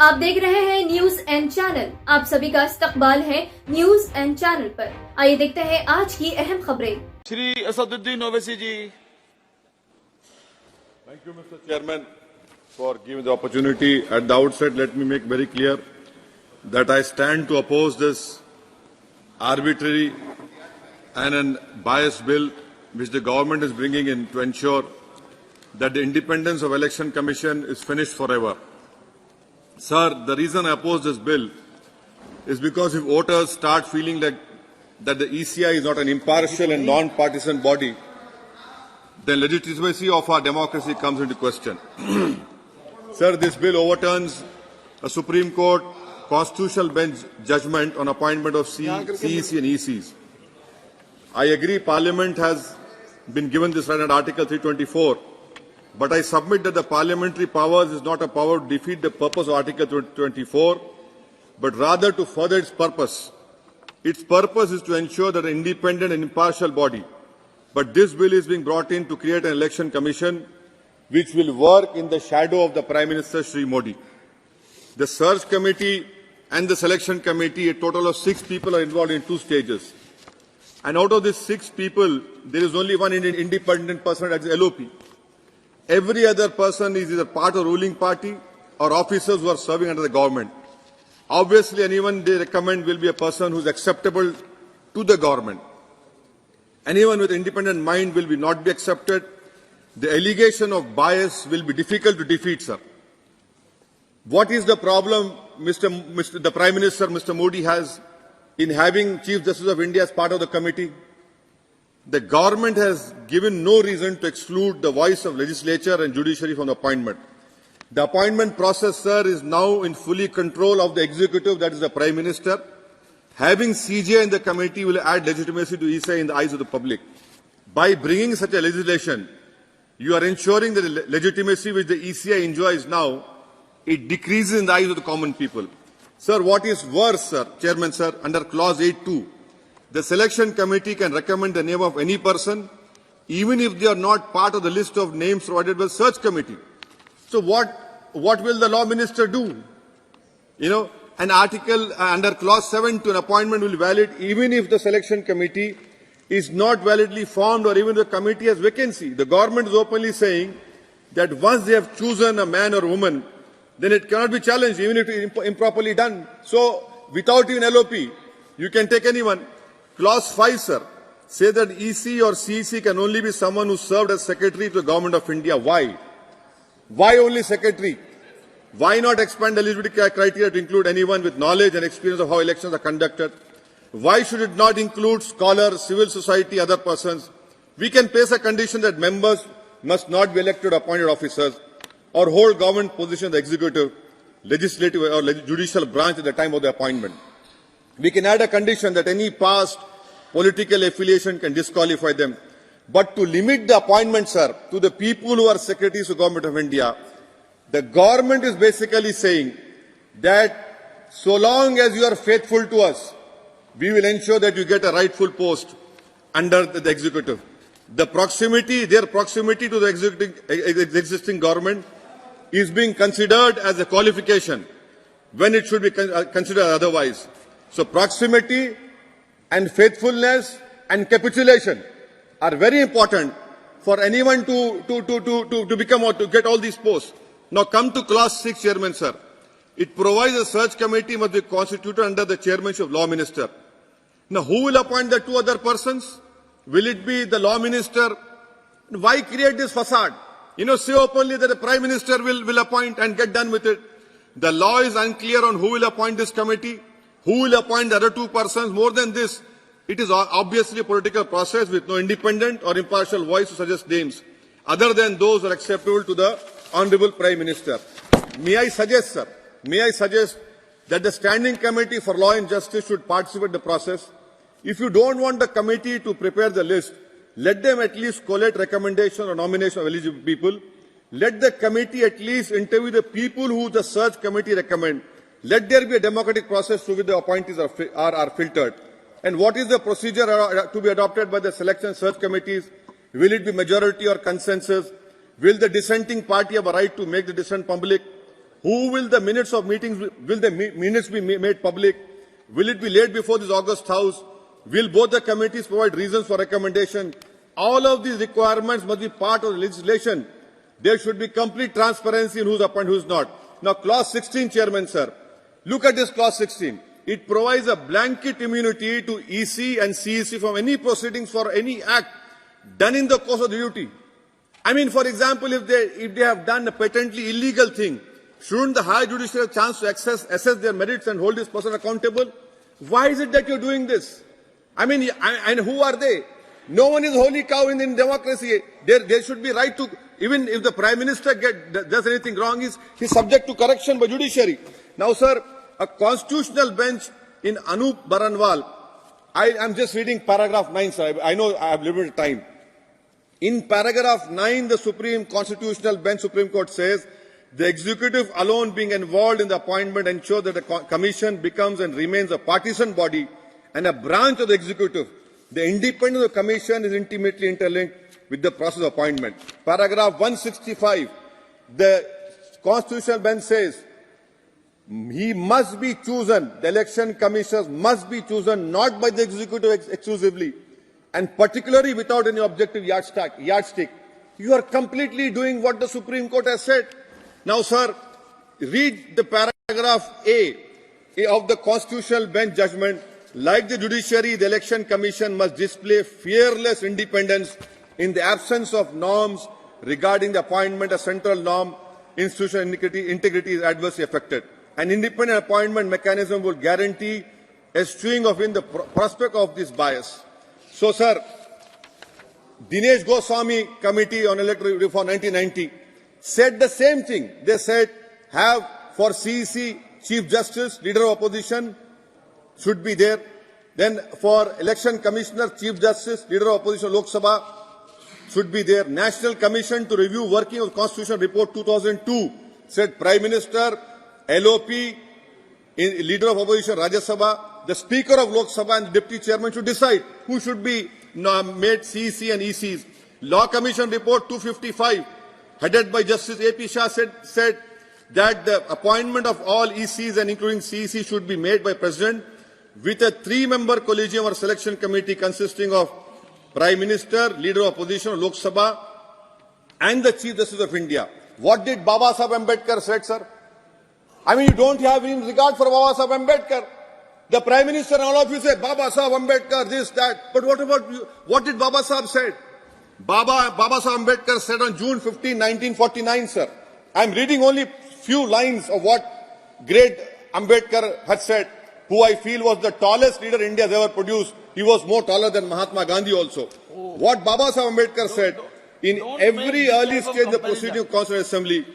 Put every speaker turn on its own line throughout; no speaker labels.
आप देख रहे हैं न्यूज एंड चैनल। आप सभी का इस्तकबाल है न्यूज एंड चैनल पर। आइए देखते हैं आज की अहम खबरें।
श्री असदुद्दीन ओवैसी जी।
Thank you, Mr. Chairman, for giving the opportunity. At the outset, let me make very clear that I stand to oppose this arbitrary and biased bill which the government is bringing in to ensure that the independence of Election Commission is finished forever. Sir, the reason I oppose this bill is because if voters start feeling like that the ECI is not an impartial and non-partisan body, then legitimacy of our democracy comes into question. Sir, this bill overturns a Supreme Court constitutional bench judgment on appointment of CEC and ECs. I agree Parliament has been given this right under Article 324, but I submit that the parliamentary powers is not a power to defeat the purpose of Article 24, but rather to further its purpose. Its purpose is to ensure that an independent and impartial body. But this bill is being brought in to create an election commission which will work in the shadow of the Prime Minister Shri Modi. The search committee and the selection committee, a total of 6 people are involved in 2 stages. And out of these 6 people, there is only one independent person, that is LOP. Every other person is either part of the ruling party or officers who are serving under the government. Obviously, anyone they recommend will be a person who is acceptable to the government. Anyone with independent mind will not be accepted. The allegation of bias will be difficult to defeat, sir. What is the problem the Prime Minister, Mr. Modi, has in having Chief Justice of India as part of the committee? The government has given no reason to exclude the voice of legislature and judiciary from the appointment. The appointment process, sir, is now in fully control of the executive, that is the Prime Minister. Having CJ in the committee will add legitimacy to ECI in the eyes of the public. By bringing such a legislation, you are ensuring that the legitimacy which the ECI enjoys now, it decreases in the eyes of the common people. Sir, what is worse, sir, Chairman, sir, under Clause 8.2, the selection committee can recommend the name of any person, even if they are not part of the list of names provided by the search committee. So what will the law minister do? An article under Clause 7 to an appointment will be valid even if the selection committee is not validly formed or even the committee has vacancy. The government is openly saying that once they have chosen a man or woman, then it cannot be challenged even if it is improperly done. So without even LOP, you can take anyone. Clause 5, sir, says that EC or CEC can only be someone who served as secretary to the government of India. Why? Why only secretary? Why not expand the eligibility criteria to include anyone with knowledge and experience of how elections are conducted? Why should it not include scholars, civil society, other persons? We can place a condition that members must not be elected or appointed officers or hold government position in the executive, legislative or judicial branch at the time of the appointment. We can add a condition that any past political affiliation can disqualify them. But to limit the appointment, sir, to the people who are secretaries of Government of India, the government is basically saying that so long as you are faithful to us, we will ensure that you get a rightful post under the executive. Their proximity to the existing government is being considered as a qualification when it should be considered otherwise. So proximity and faithfulness and capitulation are very important for anyone to become or to get all these posts. Now come to Clause 6, Chairman, sir. It provides a search committee must be constituted under the chairmanship of Law Minister. Now who will appoint the 2 other persons? Will it be the Law Minister? Why create this facade? Say openly that the Prime Minister will appoint and get done with it. The law is unclear on who will appoint this committee, who will appoint the other 2 persons. More than this, it is obviously a political process with no independent or impartial voice to suggest names, other than those who are acceptable to the Honorable Prime Minister. May I suggest, sir, that the Standing Committee for Law and Justice should participate in the process. If you don't want the committee to prepare the list, let them at least collect recommendation or nomination of eligible people. Let the committee at least interview the people who the search committee recommend. Let there be a democratic process through which the appointees are filtered. And what is the procedure to be adopted by the selection search committees? Will it be majority or consensus? Will the dissenting party have a right to make the dissent public? Who will the minutes of meetings, will the minutes be made public? Will it be laid before this August House? Will both the committees provide reasons for recommendation? All of these requirements must be part of the legislation. There should be complete transparency in who's appointed, who's not. Now, clause 16, Chairman, sir. Look at this clause 16. It provides a blanket immunity to EC and CEC from any proceedings for any act done in the course of the duty. I mean, for example, if they have done a patently illegal thing, shouldn't the High Judiciary have a chance to assess their merits and hold this person accountable? Why is it that you're doing this? I mean, and who are they? No one is holy cow in democracy. There should be right to, even if the Prime Minister does anything wrong, he's subject to correction by judiciary. Now, sir, a constitutional bench in Anup Baranwal, I am just reading paragraph 9, sir. I know I have limited time. In paragraph 9, the Supreme Constitutional Bench Supreme Court says, the executive alone being involved in the appointment ensures that the commission becomes and remains a partisan body and a branch of the executive. The independence of the commission is intimately interlinked with the process of appointment. Paragraph 165, the Constitutional Bench says, he must be chosen, the election commissioners must be chosen not by the executive exclusively and particularly without any objective yardstick. You are completely doing what the Supreme Court has said. Now, sir, read the paragraph A of the Constitutional Bench judgment. Like the judiciary, the election commission must display fearless independence in the absence of norms regarding the appointment. A central norm, institutional integrity is adversely affected. An independent appointment mechanism will guarantee eschewing of in the prospect of this bias. So, sir, Dinesh Goswami Committee on Electoral Reform 1990 said the same thing. They said, have for CEC, Chief Justice, Leader of Opposition should be there. Then for Election Commissioner, Chief Justice, Leader of Opposition, Lok Sabha should be there. National Commission to Review Working of Constitution Report 2002 said Prime Minister, LOP, Leader of Opposition, Rajya Sabha, the Speaker of Lok Sabha and the Deputy Chairman should decide who should be made CEC and ECs. Law Commission Report 255, headed by Justice A.P. Shah, said that the appointment of all ECs and including CEC should be made by President with a 3-member collegium or selection committee consisting of Prime Minister, Leader of Opposition, Lok Sabha, and the Chief Justice of India. What did Baba Saheb Ambedkar said, sir? I mean, you don't have any regard for Baba Saheb Ambedkar. The Prime Minister and all of you say, Baba Saheb Ambedkar, this, that. But what about you? What did Baba Saheb say? Baba Saheb Ambedkar said on June 15, 1949, sir. I'm reading only few lines of what great Ambedkar had said, who I feel was the tallest leader India has ever produced. He was more taller than Mahatma Gandhi also. What Baba Saheb Ambedkar said, in every early stage of the proceeding of Constitutional Assembly,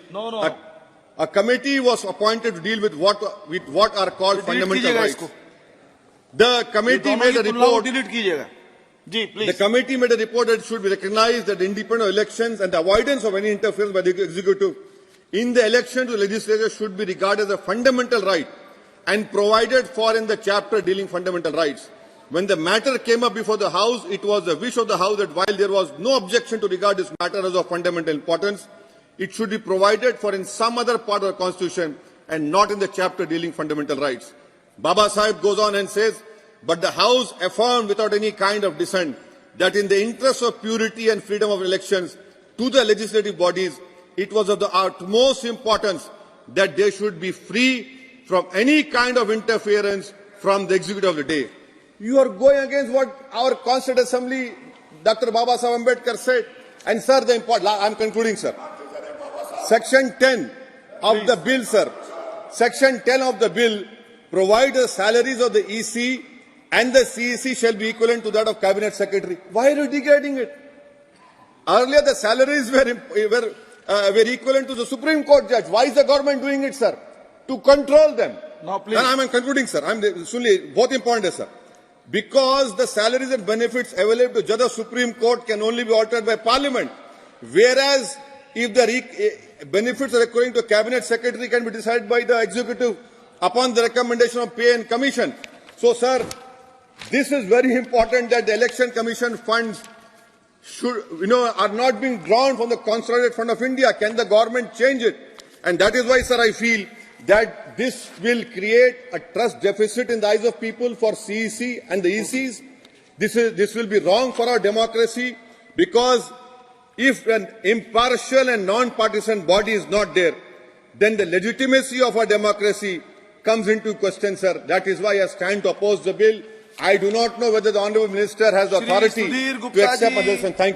a committee was appointed to deal with what are called fundamental rights. The committee made a report. The committee made a report that it should be recognized that independent elections and the avoidance of any interference by the executive in the election to the legislature should be regarded as a fundamental right and provided for in the chapter dealing fundamental rights. When the matter came up before the House, it was the wish of the House that while there was no objection to regard this matter as of fundamental importance, it should be provided for in some other part of the Constitution and not in the chapter dealing fundamental rights. Baba Sahib goes on and says, but the House affirmed without any kind of dissent that in the interest of purity and freedom of elections to the legislative bodies, it was of the utmost importance that they should be free from any kind of interference from the executive of the day. You are going against what our Constituent Assembly, Dr. Baba Sahib Ambedkar said. And sir, I'm concluding, sir. Section 10 of the bill, sir. Section 10 of the bill provides the salaries of the EC and the CEC shall be equivalent to that of Cabinet Secretary. Why are you degrading it? Earlier, the salaries were equivalent to the Supreme Court judge. Why is the government doing it, sir? To control them.
No, please.
And I'm concluding, sir. Both important, sir. Because the salaries and benefits available to judge of Supreme Court can only be altered by Parliament. Whereas, if the benefits are according to Cabinet Secretary can be decided by the Executive upon the recommendation of Pay and Commission. So, sir, this is very important that the Election Commission funds are not being drawn from the Consolidated Fund of India. Can the government change it? And that is why, sir, I feel that this will create a trust deficit in the eyes of people for CEC and the ECs. This will be wrong for our democracy, because if an impartial and non-partisan body is not there, then the legitimacy of our democracy comes into question, sir. That is why I stand to oppose the bill. I do not know whether the Honourable Minister has authority
Sudhir
to
Gupta
accept
ji.
others. Thank you.